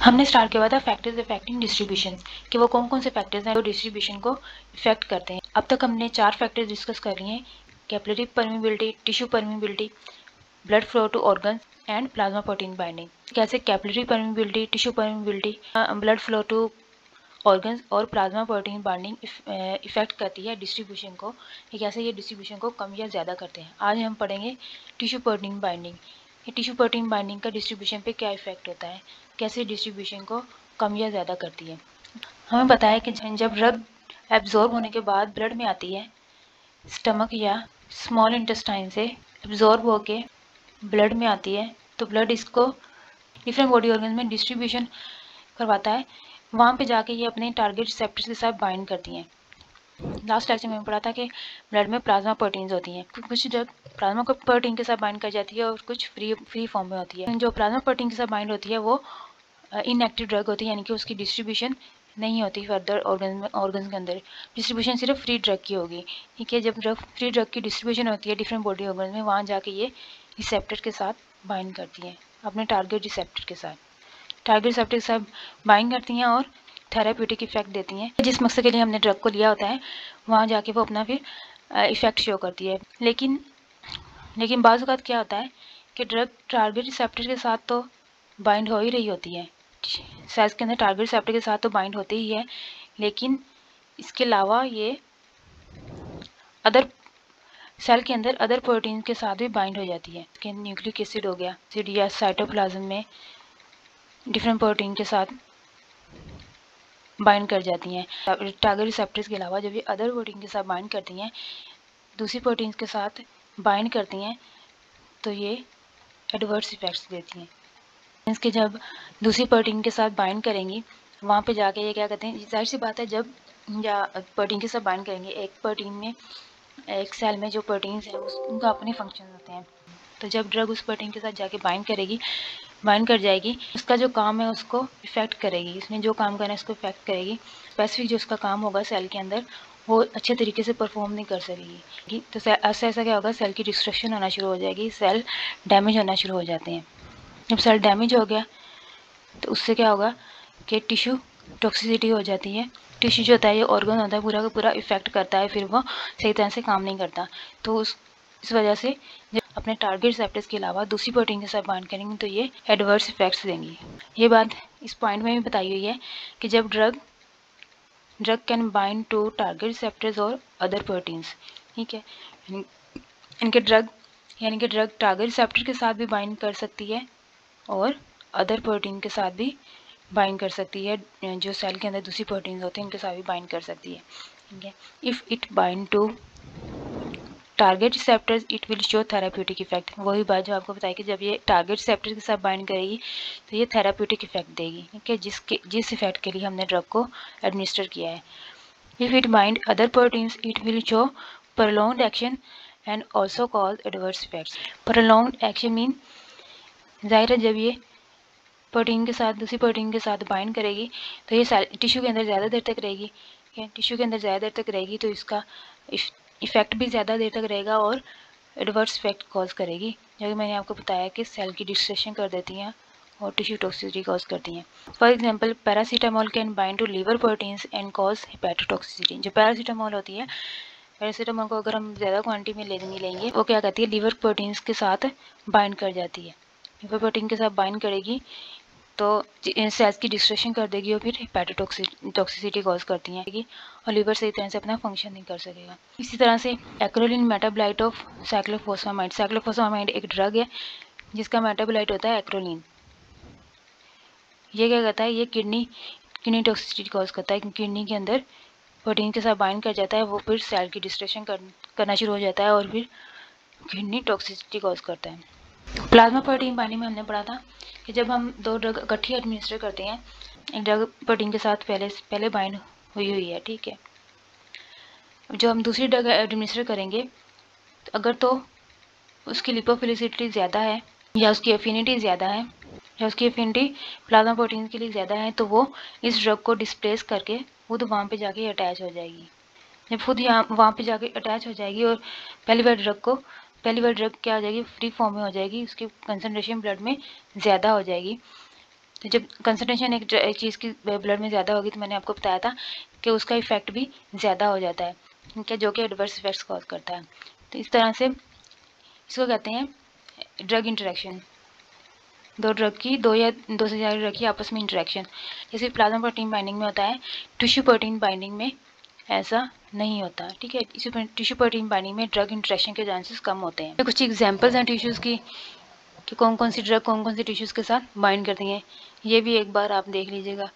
हमने स्टार्ट किया था फैक्टर्स अफेक्टिंग डिस्ट्रीब्यूशन कि वो कौन कौन से फैक्टर्स हैं जो डिस्ट्रीब्यूशन को इफेक्ट करते हैं। अब तक हमने 4 फैक्टर्स डिस्कस कर लिए हैं, capillary permeability, tissue permeability, blood flow to organs and plasma protein binding. कैसे capillary permeability, tissue permeability, blood flow to organs और प्लाज्मा प्रोटीन बाइंडिंग इफेक्ट करती है डिस्ट्रीब्यूशन को, कैसे ये डिस्ट्रीब्यूशन को कम या ज़्यादा करते हैं। आज हम पढ़ेंगे टिश्यू प्रोटीन बाइंडिंग। ये टिश्यू प्रोटीन बाइंडिंग का डिस्ट्रीब्यूशन पे क्या इफेक्ट होता है, कैसे डिस्ट्रीब्यूशन को कम या ज़्यादा करती है। हमें पता है कि जब ड्रग एब्जॉर्ब होने के बाद ब्लड में आती है, स्टमक या स्मॉल इंटेस्टाइन से एब्जॉर्ब होके ब्लड में आती है, तो ब्लड इसको डिफरेंट बॉडी ऑर्गन्स में डिस्ट्रीब्यूशन करवाता है। वहाँ पे जाके ये अपने टारगेट रिसेप्टर्स के साथ बाइंड करती हैं। लास्ट लेक्चर में पढ़ा था कि ब्लड में प्लाज्मा प्रोटीन्स होती हैं, कुछ ड्रग प्लाज्मा प्रोटीन के साथ बाइंड कर जाती है और कुछ फ्री फॉर्म में होती है। जो प्लाज्मा प्रोटीन के साथ बाइंड होती है वो इनएक्टिव ड्रग होती है, यानी कि उसकी डिस्ट्रीब्यूशन नहीं होती फर्दर ऑर्गन्स के अंदर, डिस्ट्रीब्यूशन सिर्फ फ्री ड्रग की होगी। ठीक है, जब फ्री ड्रग की डिस्ट्रीब्यूशन होती है डिफरेंट बॉडी ऑर्गन्स में, वहाँ जाके ये रिसेप्टर के साथ बाइंड करती हैं, अपने टारगेट रिसेप्टर के साथ बाइंड करती हैं और थेराप्यूटिक इफेक्ट देती हैं। जिस मकसद के लिए हमने ड्रग को लिया होता है वहाँ जाके वो अपना फिर इफेक्ट शो करती है। लेकिन बाज़ औक़ात क्या होता है कि ड्रग टारगेट रिसेप्टर के साथ तो बाइंड हो ही रही होती है, सेल्स के अंदर टारगेट रिसेप्टर के साथ तो बाइंड होती ही है, लेकिन इसके अलावा ये अदर सेल के अंदर अदर प्रोटीन के साथ भी बाइंड हो जाती है। न्यूक्लिक एसिड हो गया, एसिड या साइटोप्लाज्म में डिफरेंट प्रोटीन के साथ बाइंड कर जाती हैं। टारगेट रिसेप्टर्स के अलावा जब ये अदर प्रोटीन के साथ बाइंड करती हैं, दूसरी प्रोटीन के साथ बाइंड करती हैं, तो ये एडवर्स इफेक्ट्स देती हैं। इसके जब दूसरी प्रोटीन के साथ बाइंड करेंगी, वहाँ पे जाके ये क्या कहते हैं, जाहिर सी बात है जब या प्रोटीन के साथ बाइंड करेंगे, एक प्रोटीन में एक सेल में जो प्रोटीन्स हैं उनका अपने फंक्शन होते हैं, तो जब ड्रग उस प्रोटीन के साथ जाके बाइंड कर जाएगी, उसका जो काम है उसको इफेक्ट करेगी, इसने जो काम करना है उसको इफेक्ट करेगी। स्पेसिफिक जो उसका काम होगा सेल के अंदर वो अच्छे तरीके से परफॉर्म नहीं कर सकेगी, तो ऐसा क्या होगा, सेल की डिस्ट्रक्शन होना शुरू हो जाएगी, सेल डैमेज होना शुरू हो जाते हैं। जब सेल डैमेज हो गया तो उससे क्या होगा कि टिश्यू टॉक्सिसिटी हो जाती है। टिश्यू जो होता है, ये ऑर्गन होता है, पूरा का पूरा इफेक्ट करता है, फिर वो सही तरह से काम नहीं करता। तो इस वजह से जब अपने टारगेट रिसेप्टर्स के अलावा दूसरी प्रोटीन के साथ बाइंड करेंगे तो ये एडवर्स इफेक्ट्स देंगी। ये बात इस पॉइंट में भी बताई हुई है कि जब drug can bind to target receptors और अदर प्रोटीन्स। ठीक है, इनके ड्रग टारगेट रिसेप्टर के साथ भी बाइंड कर सकती है और अदर प्रोटीन के साथ भी बाइंड कर सकती है, जो सेल के अंदर दूसरी प्रोटीन्स होते हैं उनके साथ भी बाइंड कर सकती है। ठीक है, if it bind to target receptors it will show therapeutic effect. वही बात जो आपको बताई कि जब ये टारगेट रिसेप्टर्स के साथ बाइंड करेगी तो ये थेराप्यूटिक इफेक्ट देगी। ठीक है, जिस इफेक्ट के लिए हमने ड्रग को एडमिनिस्टर किया है। If it bind other proteins it will show prolonged action and also cause adverse effects. Prolonged action mean जाहिर है जब ये प्रोटीन के साथ दूसरी प्रोटीन के साथ बाइंड करेगी तो ये टिश्यू के अंदर ज़्यादा देर तक रहेगी। टिश्यू के अंदर ज़्यादा देर तक रहेगी तो इसका इफेक्ट भी ज़्यादा देर तक रहेगा और एडवर्स इफेक्ट कॉज करेगी, जो कि मैंने आपको बताया कि सेल की डिस्ट्रक्शन कर देती हैं और टिश्यू टॉक्सिसिटी कॉज करती हैं। For example paracetamol can bind to liver proteins and cause hepatotoxicity. जो पैरासीटामोल होती है, पैरासीटामोल को अगर हम ज़्यादा क्वान्टिटी में लेंगे वो क्या करती है, लीवर प्रोटीन्स के साथ बाइंड कर जाती है। लीवर प्रोटीन के साथ बाइंड करेगी तो सेल्स की डिस्ट्रक्शन कर देगी और फिर हेपेटोटॉक्सिसिटी कॉज करती हैं और लीवर सही तरह से अपना फंक्शन नहीं कर सकेगा। इसी तरह से acrolein metabolite of cyclophosphamide. Cyclophosphamide एक ड्रग है जिसका मेटाबोलाइट होता है एक्रोलिन। ये क्या करता है, ये किडनी टॉक्सिसिटी कॉज करता है, क्योंकि किडनी के अंदर प्रोटीन के साथ बाइंड कर जाता है, वो फिर सेल की डिस्ट्रक्शन करना शुरू हो जाता है और फिर किडनी टॉक्सिसिटी कॉज करता है। प्लाज्मा प्रोटीन बाइंडिंग में हमने पढ़ा था कि जब हम दो ड्रग इकट्ठी एडमिनिस्टर करते हैं, एक ड्रग प्रोटीन के साथ पहले बाइंड हुई है, ठीक है, जो हम दूसरी ड्रग एडमिनिस्टर करेंगे तो अगर तो उसकी लिपोफिलिसिटी ज़्यादा है या उसकी एफिनिटी ज़्यादा है या उसकी एफिनिटी प्लाज्मा प्रोटीन के लिए ज़्यादा है, तो वो इस ड्रग को डिस्प्लेस करके खुद वहाँ पे जाके अटैच हो जाएगी। जब खुद वहाँ पे जाके अटैच हो जाएगी और पहली बार ड्रग क्या हो जाएगी, फ्री फॉर्म में हो जाएगी, उसकी कंसनट्रेशन ब्लड में ज़्यादा हो जाएगी, तो जब कंसनट्रेशन एक चीज़ की ब्लड में ज़्यादा होगी तो मैंने आपको बताया था कि उसका इफेक्ट भी ज़्यादा हो जाता है, ठीक है, जो कि एडवर्स इफेक्ट्स कॉज करता है। तो इस तरह से इसको कहते हैं ड्रग इंटरेक्शन। दो ड्रग की, दो या दो से ज़्यादा ड्रग की आपस में इंटरेक्शन, जैसे प्लाज्मा प्रोटीन बाइंडिंग में होता है, टिश्यू प्रोटीन बाइंडिंग में ऐसा नहीं होता, ठीक है। इसी टिश्यू प्रोटीन बाइंडिंग में ड्रग इंटरेक्शन के चांसेस कम होते हैं। कुछ एग्जांपल्स हैं टिश्यूज़ की कि कौन कौन सी ड्रग कौन कौन सी टिश्यूज़ के साथ बाइंड करती हैं, ये भी एक बार आप देख लीजिएगा,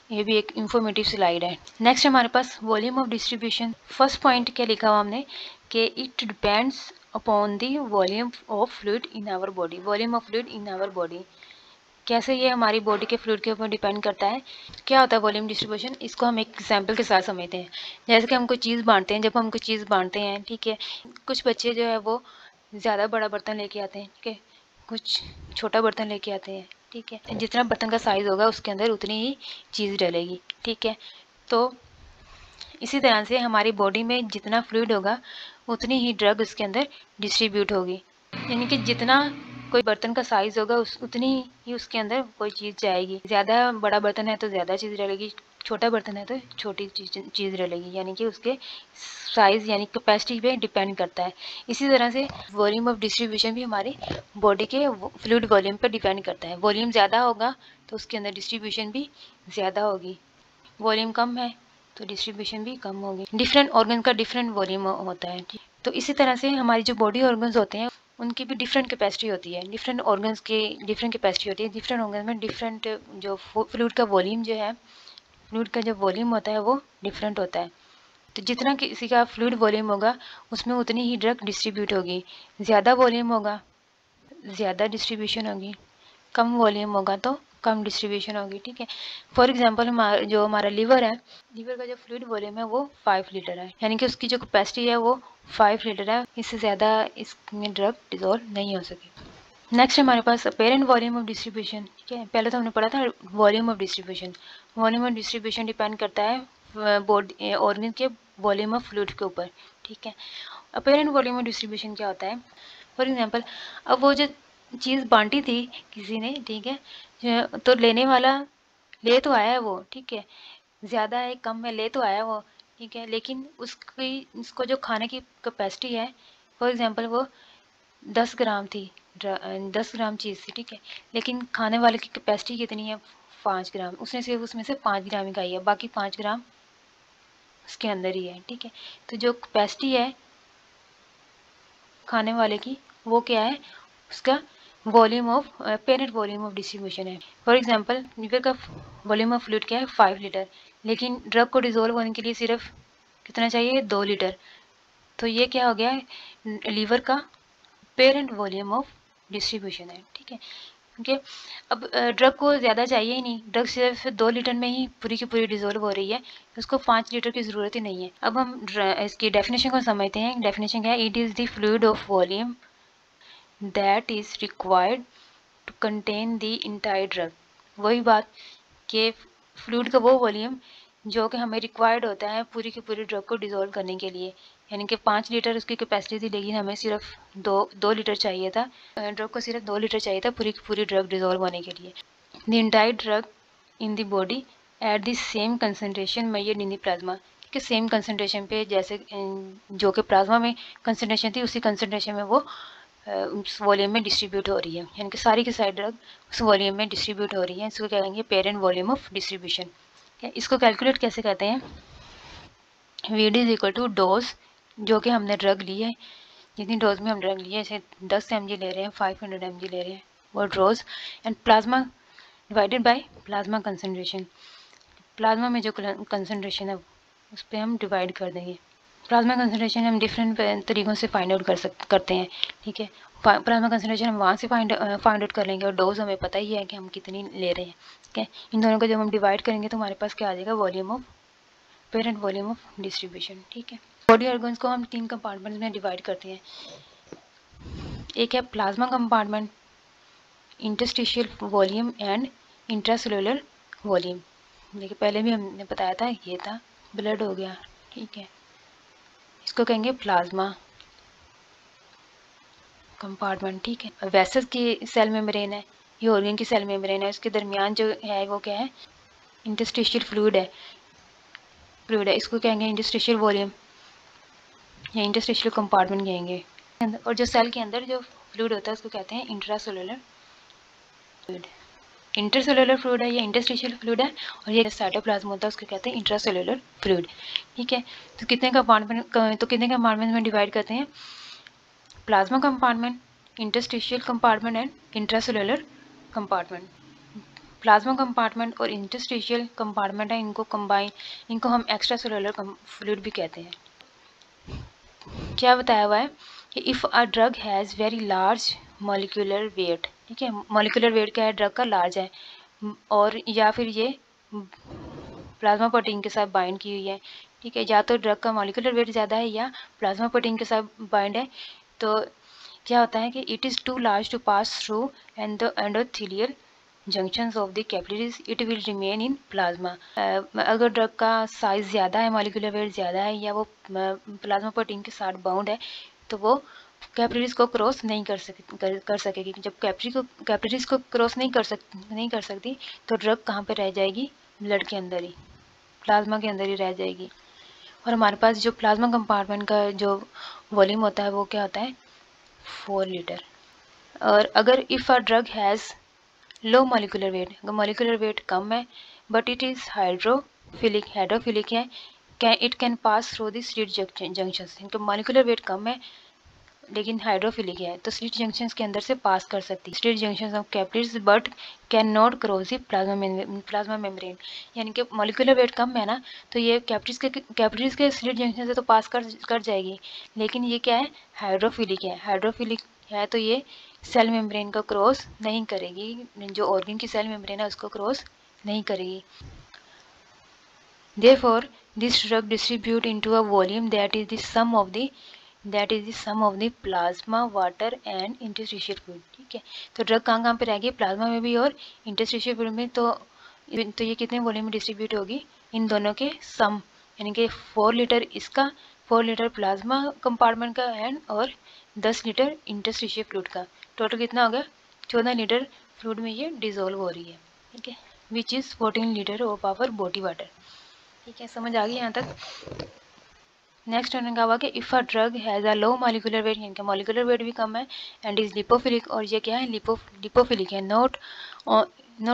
ये भी एक इंफॉर्मेटिव स्लाइड है। नेक्स्ट हमारे पास volume of distribution. First point क्या लिखा हुआ हमने कि it depends upon the volume of fluid in our body. Volume of fluid in our body, कैसे ये हमारी बॉडी के फ्लूइड के ऊपर डिपेंड करता है। क्या होता है वॉल्यूम डिस्ट्रीब्यूशन, इसको हम एक एग्जांपल के साथ समझते हैं। जैसे कि हम कोई चीज़ बांटते हैं, जब हम कोई चीज़ बांटते हैं, ठीक है, कुछ बच्चे जो है वो ज़्यादा बड़ा बर्तन लेके आते हैं, ठीक है, कुछ छोटा बर्तन लेके आते हैं, ठीक है। जितना बर्तन का साइज़ होगा उसके अंदर उतनी ही चीज़ डलेगी, ठीक है। तो इसी तरह से हमारी बॉडी में जितना फ्लूइड होगा उतनी ही ड्रग उसके अंदर डिस्ट्रीब्यूट होगी, यानी कि जितना कोई बर्तन का साइज़ होगा उतनी ही उसके अंदर कोई चीज़ जाएगी। ज़्यादा बड़ा बर्तन है तो ज़्यादा चीज़ डलेगी, छोटा बर्तन है तो छोटी चीज़ डलेगी, यानी कि उसके साइज़ यानी कैपेसिटी पे डिपेंड करता है। इसी तरह से वॉल्यूम ऑफ डिस्ट्रीब्यूशन भी हमारी बॉडी के फ्लूइड वॉल्यूम पर डिपेंड करता है। वॉल्यूम ज़्यादा होगा तो उसके अंदर डिस्ट्रीब्यूशन भी ज़्यादा होगी, वॉल्यूम कम है तो डिस्ट्रीब्यूशन भी कम होगी। डिफरेंट ऑर्गन का डिफरेंट वॉल्यूम होता है, तो इसी तरह से हमारी जो बॉडी ऑर्गन्स होते हैं उनकी भी डिफरेंट कैपेसिटी होती है। डिफरेंट ऑर्गन्स की डिफरेंट कैपेसिटी होती है। डिफरेंट ऑर्गन में डिफरेंट जो फ्लूइड का वॉल्यूम जो है, फ्लूइड का जो वॉल्यूम होता है वो डिफरेंट होता है। तो जितना किसी का फ्लूइड वॉल्यूम होगा उसमें उतनी ही ड्रग डिस्ट्रीब्यूट होगी। ज़्यादा वॉल्यूम होगा ज़्यादा डिस्ट्रीब्यूशन होगी, कम वॉल्यूम होगा तो कम डिस्ट्रीब्यूशन होगी, ठीक है। फॉर एग्जांपल जो हमारा लीवर है, लीवर का जो फ्लूइड वॉल्यूम है वो 5 लीटर है, यानी कि उसकी जो कैपेसिटी है वो 5 लीटर है, इससे ज़्यादा इसमें ड्रग डिजोल्व नहीं हो सके। नेक्स्ट हमारे पास अपेरेंट वॉल्यूम ऑफ डिस्ट्रीब्यूशन, ठीक है। पहले तो हमने पढ़ा था volume of distribution. Volume of distribution depend करता है बॉडी ऑर्गन के वॉल्यूम ऑफ फ्लूइड के ऊपर, ठीक है। अपेरेंट वॉल्यूम ऑफ डिस्ट्रीब्यूशन क्या होता है, फॉर एग्जांपल अब वो जो चीज़ बांटी थी किसी ने, ठीक है, तो लेने वाला ले तो आया है वो, ठीक है, ज़्यादा है कम है ले तो आया वो, ठीक है, लेकिन उसको जो खाने की कैपेसिटी है, फॉर एग्जांपल वो 10 ग्राम थी, 10 ग्राम चीज़ थी, ठीक है, लेकिन खाने वाले की कैपेसिटी कितनी है 5 ग्राम, उसने सिर्फ उसमें से 5 ग्राम ही खाई है, बाकी 5 ग्राम उसके अंदर ही है, ठीक है। तो जो कैपेसिटी है खाने वाले की वो क्या है, उसका volume of parent volume of distribution है। फॉर एग्जांपल लीवर का वॉल्यूम ऑफ फ्लूइड क्या है 5 लीटर, लेकिन ड्रग को डिजोल्व होने के लिए सिर्फ कितना चाहिए 2 लीटर। तो ये क्या हो गया, लीवर का पेरेंट वॉल्यूम ऑफ डिस्ट्रीब्यूशन है, ठीक है। ओके, अब ड्रग को ज़्यादा चाहिए ही नहीं, ड्रग सिर्फ 2 लीटर में ही पूरी की पूरी डिजोल्व हो रही है, उसको 5 लीटर की ज़रूरत ही नहीं है। अब हम इसकी डेफिनेशन को समझते हैं। डेफिनेशन क्या है, it is the fluid of volume that is required to contain the entire drug. वही बात कि फ्लूइड का वो वॉल्यूम जो कि हमें रिक्वायर्ड होता है पूरी की पूरी ड्रग को डिज़ोल्व करने के लिए, यानी कि 5 लीटर उसकी कैपेसिटी थी लेकिन हमें सिर्फ दो लीटर चाहिए था, ड्रग को सिर्फ 2 लीटर चाहिए था पूरी की पूरी ड्रग डिज़ोल्व होने के लिए। The entire drug in the body at the same concentration measured in the plasma, ठीक है, सेम कंसनट्रेशन पे जैसे जो कि प्लाज्मा में कंसनट्रेशन थी उसी कंसनट्रेशन में वो उस वॉल्यूम में डिस्ट्रीब्यूट हो रही है, यानी कि सारी की सारी ड्रग उस वॉल्यूम में डिस्ट्रीब्यूट हो रही है। इसको क्या कहेंगे, पेरेंट वॉल्यूम ऑफ डिस्ट्रीब्यूशन। इसको कैलकुलेट कैसे करते हैं, Vd is equal to dose जो कि हमने ड्रग ली है, जितनी डोज में हम ड्रग लिए, जैसे 10 mg ले रहे हैं, 500 mg ले रहे हैं, वो dose, and plasma divided by plasma concentration. Plasma में जो कंसनट्रेशन है उस पर हम डिवाइड कर देंगे। प्लाज्मा कंसनट्रेशन हम डिफरेंट तरीक़ों से फाइंड आउट करते हैं, ठीक है। प्लाज्मा कंसनट्रेशन हम वहाँ से फाइंड आउट कर लेंगे और डोज हमें पता ही है कि हम कितनी ले रहे हैं, ठीक है। इन दोनों को जब हम डिवाइड करेंगे तो हमारे पास क्या आ जाएगा, volume of parent volume of distribution, ठीक है। बॉडी ऑर्गन्स को हम 3 कंपार्टमेंट्स में डिवाइड करते हैं। एक है plasma compartment, interstitial volume and intracellular volume. देखिए पहले भी हमने बताया था, ये था ब्लड हो गया, ठीक है, इसको कहेंगे प्लाज्मा कंपार्टमेंट, ठीक है। वेसल्स की सेल मेम्ब्रेन है, ये ऑर्गन की सेल मेम्ब्रेन है, उसके दरमियान जो है वो क्या है, इंटरस्टिशियल फ्लूइड है, इसको कहेंगे इंटरस्टिशियल वॉल्यूम या इंटरस्टिशियल कंपार्टमेंट कहेंगे। और जो सेल के अंदर जो फ्लूइड होता है उसको कहते हैं इंट्रासेलुलर फ्लूइड। इंटरसेलुलर फ्लूइड है या इंटरस्टिशियल फ्लूइड है, और ये साइटोप्लाज्म होता है उसको कहते हैं इंट्रासेलुलर फ्लूइड। ठीक है, तो कितने कंपार्टमेंट में डिवाइड करते हैं, plasma compartment, interstitial compartment and intracellular compartment. Plasma compartment और इंटरस्टिशियल कंपार्टमेंट है, इनको हम एक्स्ट्रा सेलुलर फ्लूइड भी कहते हैं। क्या बताया हुआ है कि if a drug has very large molecular weight, ठीक है, मॉलिक्यूलर वेट क्या है, ड्रग का लार्ज है, और या फिर ये प्लाज्मा प्रोटीन के साथ बाइंड की हुई है, ठीक है, या तो ड्रग का मॉलिक्यूलर वेट ज़्यादा है या प्लाज्मा प्रोटीन के साथ बाइंड है, तो क्या होता है कि it is too large to pass through endothelial junctions of the capillaries, it will remain in plasma. अगर ड्रग का साइज़ ज़्यादा है, मॉलिक्यूलर वेट ज़्यादा है, या वो प्लाज्मा प्रोटीन के साथ बाउंड है, तो वो कैपिलरीज को क्रॉस नहीं कर सकेगी। जब कैपिलरीज को क्रॉस नहीं कर सकती, तो ड्रग कहाँ पे रह जाएगी, ब्लड के अंदर ही, प्लाज्मा के अंदर ही रह जाएगी। और हमारे पास जो प्लाज्मा कंपार्टमेंट का जो वॉल्यूम होता है वो क्या होता है, 4 लीटर। और अगर if a drug has low molecular weight, अगर मॉलिक्यूलर वेट कम है बट इट इज़ हाइड्रोफिलिक है, it can pass through the slit junctions. इनका मॉलिक्यूलर वेट कम है लेकिन हाइड्रोफिलिक है, तो स्लिट जंक्शंस के अंदर से पास कर सकती है, slit junctions of capillaries but can not cross the plasma membrane. यानी कि मॉलिक्यूलर वेट कम है ना, तो ये कैपिलरीज के स्लिट जंक्शन से तो पास कर जाएगी, लेकिन ये क्या है, हाइड्रोफिलिक है, तो ये सेल मेम्ब्रेन को क्रॉस नहीं करेगी, जो ऑर्गन की सेल मेम्ब्रेन है उसको क्रॉस नहीं करेगी। Therefore, this drug distribute into a volume that is the sum of the plasma, water and interstitial fluid। ठीक है, तो ड्रग कहाँ पे रहेगी, प्लाज्मा में भी और इंटरस्टिशियल फ्लूइड में। तो ये कितने वॉल्यूम में डिस्ट्रीब्यूट होगी, इन दोनों के सम, यानी कि 4 लीटर इसका, 4 लीटर प्लाज्मा कंपार्टमेंट का एंड और 10 लीटर इंटरस्टिशियल फ्लूइड का। टोटल कितना हो गया, 14 लीटर फ्लूइड में ये डिजोल्व हो रही है। ठीक है, which is 14 litre of our body water. ठीक है, समझ आ गई यहाँ तक। नेक्स्ट हमने कहा हुआ कि if a drug has a low molecular weight, इनका मॉलिक्यूलर वेट भी कम है, एंड इज़ लिपोफिलिक, और ये क्या है, लिपोफिलिक है, not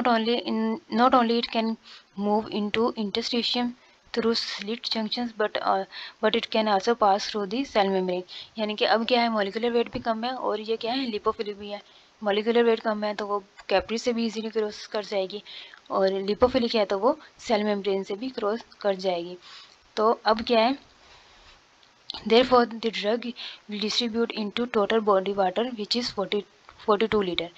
only it can move into interstitium through slit junctions but it can also pass through the cell membrane. यानी कि अब क्या है, मॉलिक्यूलर वेट भी कम है और ये क्या है, लिपोफिलिक भी है। मॉलिक्यूलर वेट कम है तो वो कैपिलरी से भी इजीली क्रॉस कर जाएगी, और लिपोफिलिक है तो वो सेल मेम्ब्रेन से भी क्रॉस कर जाएगी। तो अब क्या है, therefore the drug will distribute into total body water which is 42 litre.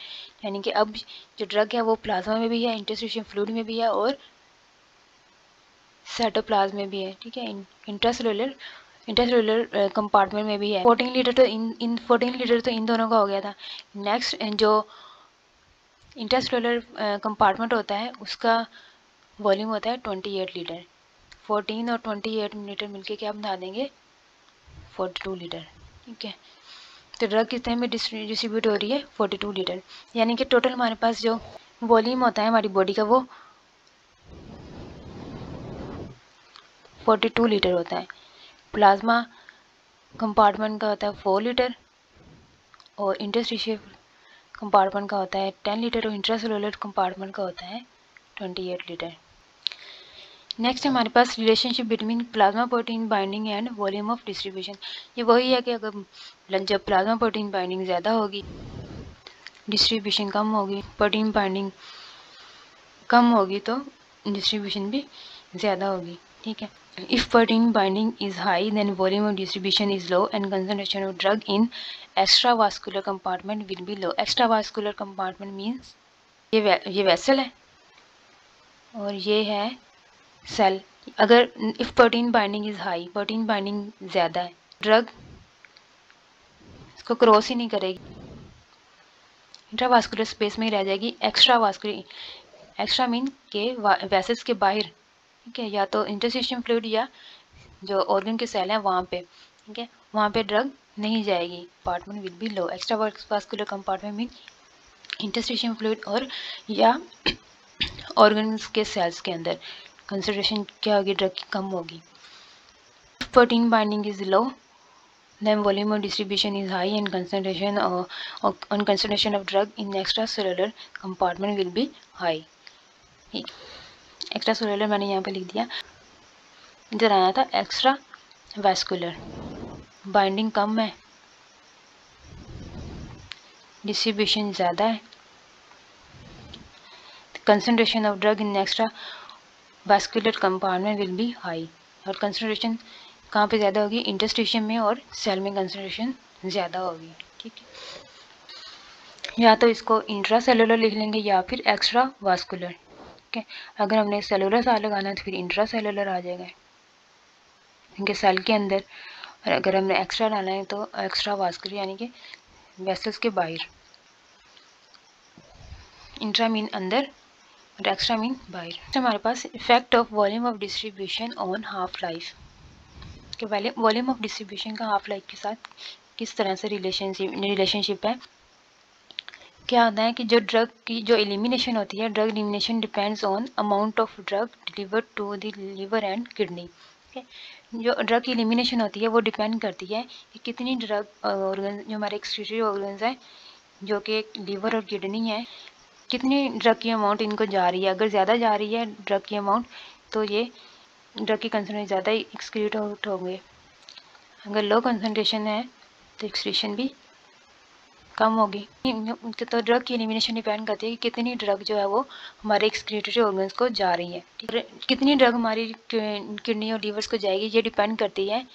यानी कि अब जो ड्रग है वो प्लाज्मा में भी है, इंटरस्टिशियल फ्लूइड में भी है और साइटोप्लाज्म में भी है। ठीक है, इंटरसेलुलर कंपार्टमेंट में भी है। 14 लीटर तो इन 14 लीटर तो इन दोनों का हो गया था। नेक्स्ट जो इंटरसेलुलर कंपार्टमेंट होता है उसका वॉल्यूम होता है 28 लीटर। 14 और 28 लीटर मिलके क्या बना देंगे, 42 लीटर। ठीक है, तो ड्रग कितने में डिस्ट्रीब्यूट हो रही है, 42 लीटर। यानी कि टोटल हमारे पास जो वॉल्यूम होता है हमारी बॉडी का वो 42 लीटर होता है। प्लाज्मा कंपार्टमेंट का होता है 4 लीटर और इंटरस्टिशियल कंपार्टमेंट का होता है 10 लीटर और इंट्रासेलुलर कंपार्टमेंट का होता है 28 लीटर। नेक्स्ट हमारे पास relationship between plasma protein binding and volume of distribution. ये वही है कि अगर जब प्लाज्मा प्रोटीन बाइंडिंग ज़्यादा होगी, डिस्ट्रीब्यूशन कम होगी, प्रोटीन बाइंडिंग कम होगी तो डिस्ट्रीब्यूशन भी ज़्यादा होगी। ठीक है, if protein binding is high then volume of distribution is low and concentration of drug in extravascular compartment will be low. Extravascular compartment means ये वेसल है और ये है सेल। अगर if protein binding is high, protein binding ज़्यादा है, drug इसको cross ही नहीं करेगी, इंट्रावास्कुलर स्पेस में ही रह जाएगी। एक्स्ट्रा मीन के वेसल्स के बाहर, ठीक है, या तो इंटरस्टिशियल फ्लूइड या जो ऑर्गन के सेल हैं वहाँ पे। ठीक है, वहाँ पे ड्रग नहीं जाएगी, compartment will be low. Extravascular compartment mean interstitial fluid और या ऑर्गन्स के सेल्स के अंदर कंसंट्रेशन क्या होगी, ड्रग की कम होगी। Protein binding is low, then volume of distribution is high and concentration of drug in extracellular compartment will be high। Extra cellular मैंने यहाँ पे लिख दिया, इधर आना था एक्स्ट्रा वैस्कुलर। बाइंडिंग कम है, डिस्ट्रीब्यूशन ज़्यादा है, concentration of drug in extra vascular compartment will B high. और कंसंट्रेशन कहाँ पे ज़्यादा होगी, इंटरस्टिशियम में और सेल में कंसंट्रेशन ज़्यादा होगी। ठीक है, या तो इसको इंट्रा सेलुलर लिख लेंगे या फिर एक्स्ट्रा वास्कुलर। ठीक है, अगर हमने सेलुलर साथ लगाना है तो फिर इंट्रा सेलुलर आ जाएगा क्योंकि सेल के अंदर, और अगर हमने एक्स्ट्रा डालना है तो एक्स्ट्रा वास्कुलर यानी कि वेसल्स के बाहर। इंट्रा मीन अंदर और एक्स्ट्रा मीन बाहर। हमारे पास effect of volume of distribution on half life, कि वॉल्यूम ऑफ डिस्ट्रीब्यूशन का हाफ लाइफ के साथ किस तरह से रिलेशनशिप है। क्या होता है कि जो ड्रग की जो एलिमिनेशन होती है, drug elimination depends on amount of drug delivered to the liver and kidney. जो ड्रग की एलिमिनेशन होती है वो डिपेंड करती है कि कितनी ड्रग ऑर्गन, जो हमारे एक्सक्रीटरी ऑर्गन्स हैं जो कि लिवर और किडनी है, कितनी ड्रग की अमाउंट इनको जा रही है। अगर ज़्यादा जा रही है ड्रग की अमाउंट तो ये ड्रग की कंसंट्रेशन ज़्यादा एक्सक्रीट आउट होंगे। अगर लो कंसंट्रेशन है तो एक्सक्रीशन भी कम होगी। तो ड्रग की एलिमिनेशन डिपेंड करती है कि कितनी ड्रग जो है वो हमारे एक्सक्रीटरी ऑर्गन्स को जा रही है। कितनी ड्रग हमारी किडनी और लीवर्स को जाएगी ये डिपेंड करती है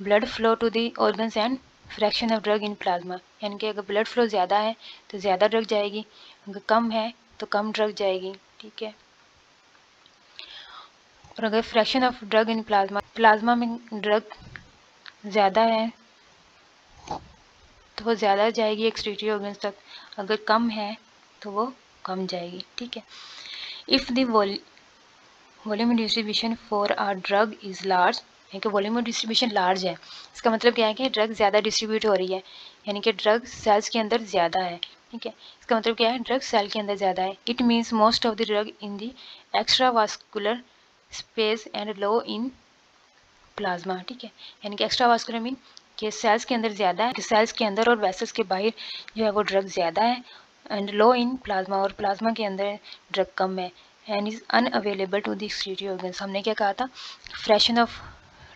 blood flow to the organs and fraction of drug in plasma. यानी कि अगर ब्लड फ्लो ज़्यादा है तो ज़्यादा ड्रग जाएगी, अगर कम है तो कम ड्रग जाएगी। ठीक है, और अगर fraction of drug in plasma में ड्रग ज़्यादा है तो वो ज़्यादा जाएगी एक्सक्रीटरी ऑर्गन्स तक, अगर कम है तो वो कम जाएगी। ठीक है, if the volume distribution for uh drug is large, यानी कि वॉल्यूम डिस्ट्रीब्यूशन लार्ज है, इसका मतलब क्या है कि ड्रग ज़्यादा डिस्ट्रीब्यूट हो रही है, यानी कि ड्रग सेल्स के अंदर ज़्यादा है। ठीक है, इसका मतलब क्या है, ड्रग सेल के अंदर ज़्यादा है। It means most of the drug in the extra vascular space and low in plasma. ठीक है, यानी कि एक्स्ट्रा वास्कुलर मीन कि सेल्स के अंदर ज़्यादा है, कि सेल्स के अंदर और वेसल्स के बाहर जो है वो ड्रग ज़्यादा है, एंड लो इन प्लाज्मा, और प्लाज्मा के अंदर ड्रग कम है, and is unavailable to the excretory organs. हमने क्या कहा था, fraction of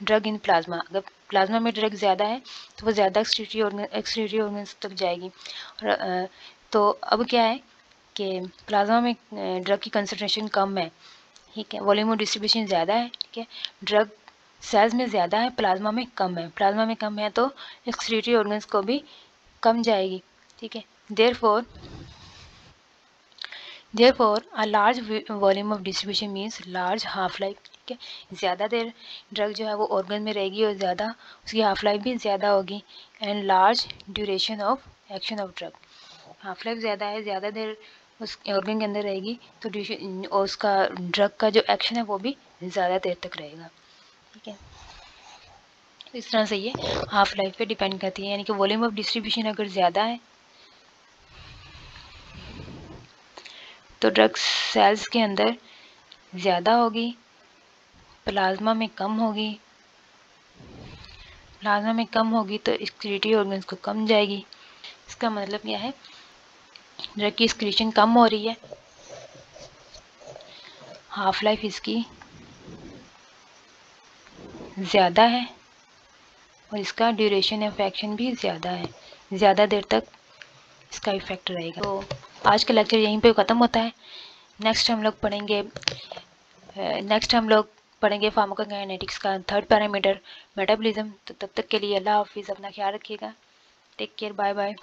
drug in plasma, अगर प्लाज्मा में ड्रग ज़्यादा है तो वो ज़्यादा एक्सक्रीटरी ऑर्गन्स तक जाएगी। और तो अब क्या है कि प्लाज्मा में ड्रग की कंसनट्रेशन कम है। ठीक है, वॉल्यूम ऑफ डिस्ट्रीब्यूशन ज़्यादा है। ठीक है, ड्रग सेल्स में ज़्यादा है, प्लाज्मा में कम है। प्लाज्मा में कम है तो एक्सक्रीटरी ऑर्गन्स को भी कम जाएगी। ठीक है, therefore a large volume of distribution means large half life. ठीक है, ज़्यादा देर ड्रग जो है वो ऑर्गन में रहेगी और ज़्यादा उसकी हाफ लाइफ भी ज़्यादा होगी, and large duration of action of drug. Half life ज़्यादा है, ज़्यादा देर उस ऑर्गन के अंदर रहेगी तो उसका ड्रग का जो एक्शन है वो भी ज़्यादा देर तक रहेगा। ठीक है, इस तरह से ये हाफ लाइफ पे डिपेंड करती है, यानी कि वॉल्यूम ऑफ डिस्ट्रीब्यूशन अगर ज़्यादा है तो ड्रग सेल्स के अंदर ज़्यादा होगी, प्लाज्मा में कम होगी। प्लाज्मा में कम होगी तो एक्सक्रीटरी ऑर्गन्स को कम जाएगी। इसका मतलब क्या है, ड्रग की एक्सक्रीशन कम हो रही है, हाफ लाइफ इसकी ज़्यादा है और इसका ड्यूरेशन ऑफ एक्शन भी ज़्यादा है, ज़्यादा देर तक इसका इफेक्ट रहेगा। तो आज का लेक्चर यहीं पे ख़त्म होता है। नेक्स्ट हम लोग पढ़ेंगे फार्माकोकाइनेटिक्स का थर्ड पैरामीटर मेटाबॉलिज्म। तो तब तक के लिए अल्लाह हाफिज़, अपना ख्याल रखिएगा, टेक केयर, बाय बाय।